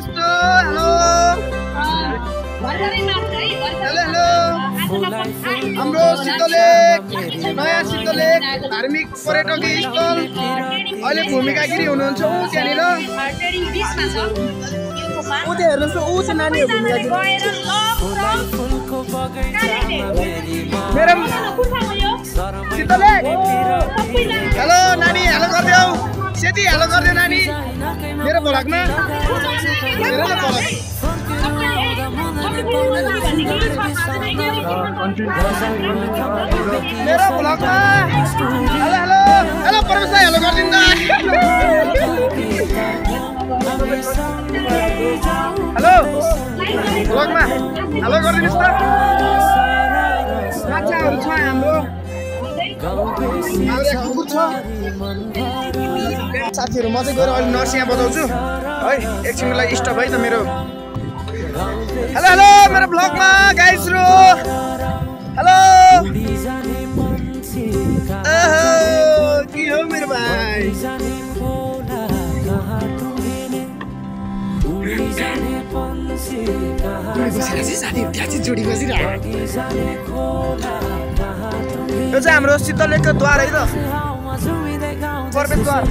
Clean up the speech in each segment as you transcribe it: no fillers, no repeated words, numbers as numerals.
यस्तो hello hello हाम्रो शीतलेक नयाँ शीतलेक धार्मिक पर्यटकीय स्थल अहिले भूमिकागिरी हुनुहुन्छ त्यहाँनिर ऊ त्यो हेर्नुहोस् ऊ चाहिँ नानीहरू भूमिकागिरी मेरो शीतलेक हेलो नानी हेलो गरिदेऊ सेती हेलो गरिदेऊ नानी मेरो भ्लगमा मेरो भ्लग मेरो भ्लगमा hello hello hello Paramesh hello गरिदिनु हेलो भ्लगमा हेलो गरिदिनुहोस् त माछाहरू छ हाम्रो कुकुर छ साथीहरू म चाहिँ गएर अहिले नर्सिया बजाउँछु है एकछिनको लागि स्टप है त मेरो हेलो हेलो मेरो भ्लगमा गाइजहरु हेलो के हो मेरो भाइ यो चाहिँ हाम्रो शीतलेकको द्वार है त प्रवेशद्वार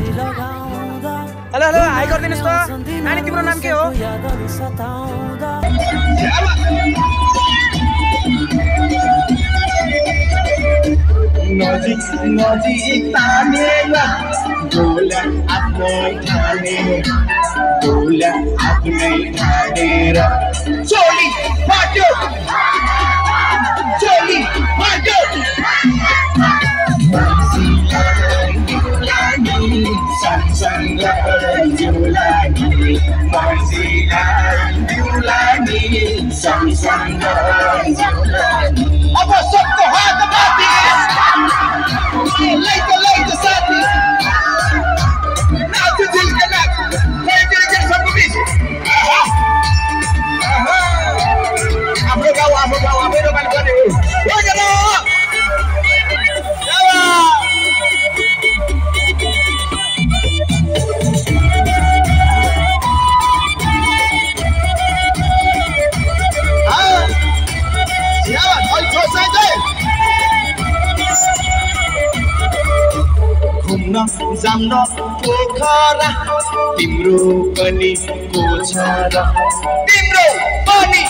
हेलो हेलो हाई गरिदिनुहोस् त नानी तिम्रो नाम के हो नजिक नजिक तानेर गोला आफ्नै ठानेर चोली फाट्यो अब सबको हात माथि लैको साथी नाच दिलका नाच लैको सबको बिच हाम्रो गाउँ मेरो गाउँ गर्ने हो घुम्न जान्न पोखरा तिम्रो पनि को छ र तिम्रो पनि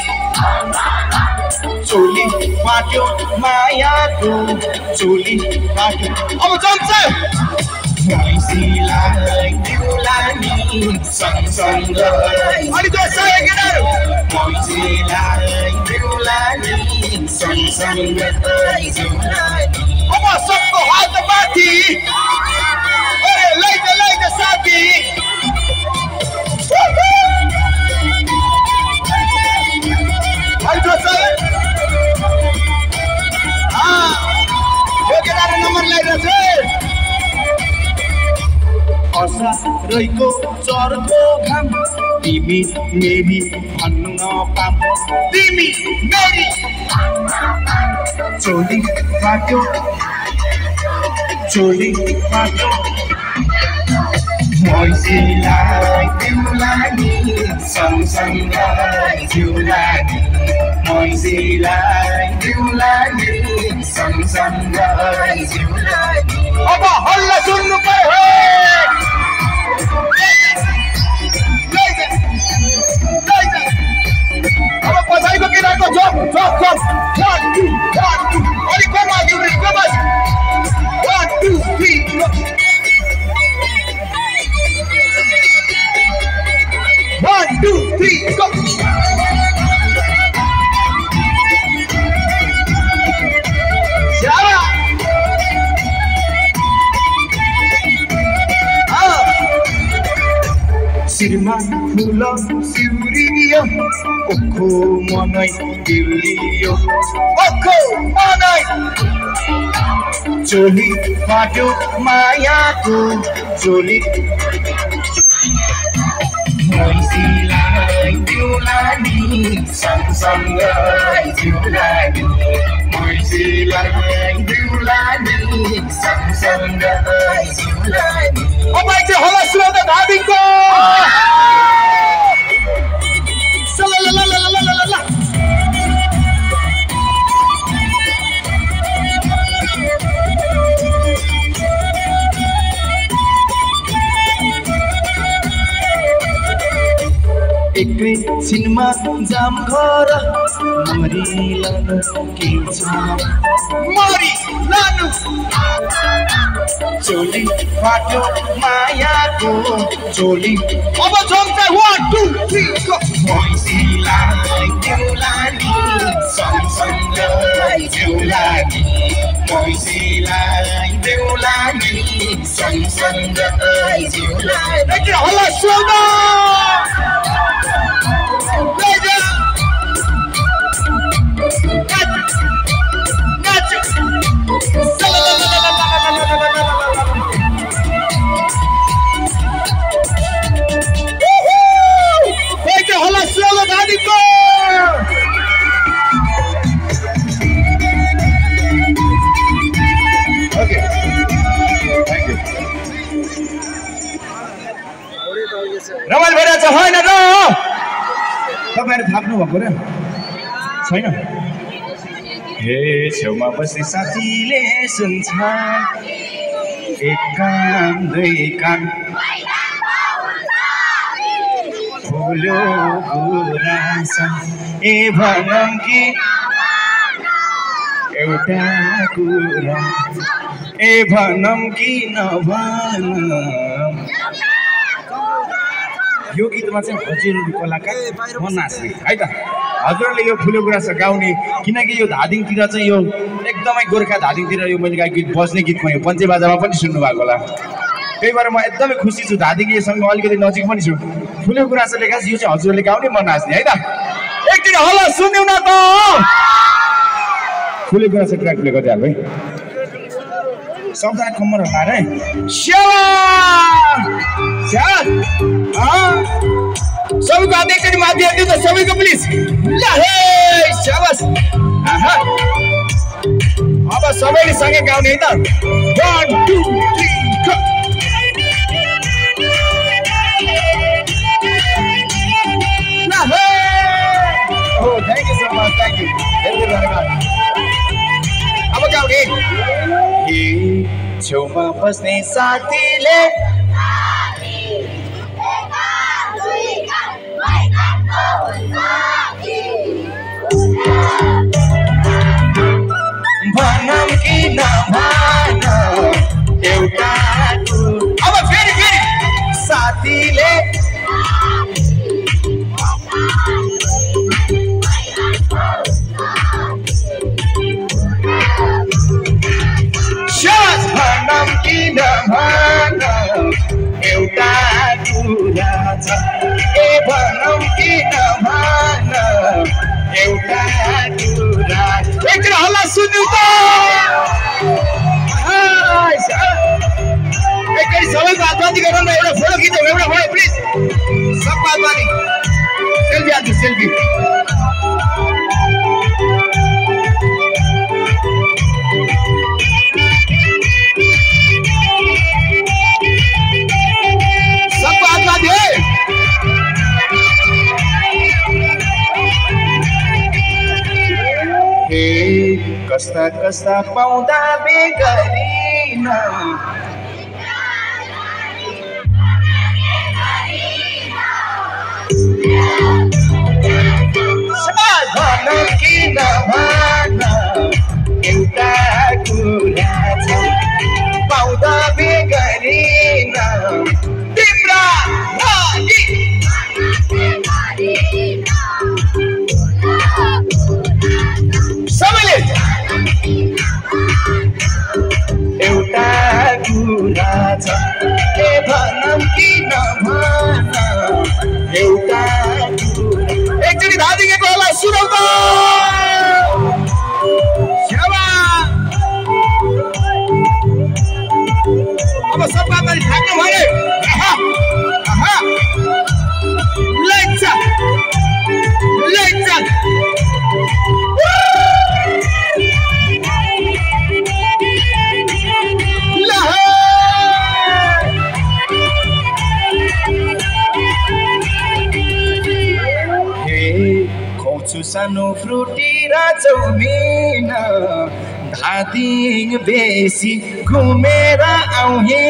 चोली फाट्यो मायाको चोली फाट्यो अब जम्छ मैसीलाई दिउलानी सँगसँगै अनि त्यो सय केटाहरु मैसीलाई दिउलानी सँगसँगै अब सबको हात माथि अरे लैको साथी यो केटाहरु नम्बर ल्याइरहेछ असरैको चर्को घाम तिमी मेरी भन्नु नपाम तिमी मेरी चोली फाट्यो मैसीलाई दिउलानी सँगसँगै जिउलानी मैसीलाई दिउलानी सँगसँगै जिउलानी अब हल्ला सुन्नु पर्यो अब पछाडिको केटाको जप अलिक कम आगे 1 2 3 1 2 3 go सिरमा फुल सिउरियो ओखो मनै दिलियो ओखो मनै चोली फाट्यो मायाको चोली मैसीलाई दिउलानी सँगसँगै जिउलानी मैसीलाई दिउलानी सँगसँगै जिउलानी अब चाहिँ होला सुरत धादिङको एकैछिनमा जाम घर मरिलानु के छ मरिलानु चोली फाट्यो मायाको चोली अब जम्छ 1 2 3 गो मैसीलाई देउलानी सँगसँगै देउलानी मैसीलाई देउलानी सँगसँगै देउलानी एकरा हल्ला सुन्नु रमाइलो भइरहेछ होइन र तपाईहरु थाक्नु भएको र छैन हे छेउमा बस्ने साथीले सुन्छ एक कान दुई कान फुल्यो गुराँस ए भनौँ कि एउटा कुरा ए भनौँ कि नभनौँ यो गीतमा चाहिँ हजुरहरू कलाकार म नाच्ने है त हजुरहरूले यो फुल्यो गुराँस गाउने किनकि यो धादिङतिर चाहिँ यो एकदमै गोर्खा धादिङतिर यो मैले गाएको गीत बज्ने गीतमा यो पञ्चे बाजामा पनि सुन्नु भएको होला त्यही भएर म एकदमै खुसी छु धादिङसँग अलिकति नजिक पनि छु फुल्यो गुराँसले गाछ यो चाहिँ हजुरहरूले गाउने म नाच्ने है त एकचोटि हल्ला सुन्यौ न त फुल्यो गुराँस ट्र्याक प्ले गरिहाल्नु है सबजना कम्मर हल्लाएर है सबैको हात एकचोटि माथि हाल्दियो त सबैको प्लिज ल हे शाबास अब सबैले सँगै गाउने है त 1 2 3 गो ल हे ओ thank you so much thank you अब गाउने ए छेउमा बस्ने साथीले भनौँ कि नभनौँ एउटा अब फेरि फेरि साथीले भनौँ कि नभनौँ एउटा कुरा छ ए भनौँ कि नभनौँ एउटा कुरा एकरा हल्ला सुन्नु त एकचोटि सबैको हातमाथि गरौँ न एउटा फोटो खिचौँ एउटा फोटो प्लिज सबको हातमाथि सेल्फी हाल्छु सेल्फी सबको हातमाथि हे कस्ता कस्ता पाउँदा बेगरिन भनौँ कि नभनौँ एउटा कुरा छ पाउँदा बेगरिन तिम्रा लागि सबैले एउटा कुरा छ के भनौँ कि नभनौँ एउटा एकचोटि धादिङको होला सुनौ त अब सबका पनि थाक्नु भने लेचा लेचा खुवाउँछु सानो फ्रुटी र चौमिन धादिङ बेसी घुमेर आउँ हे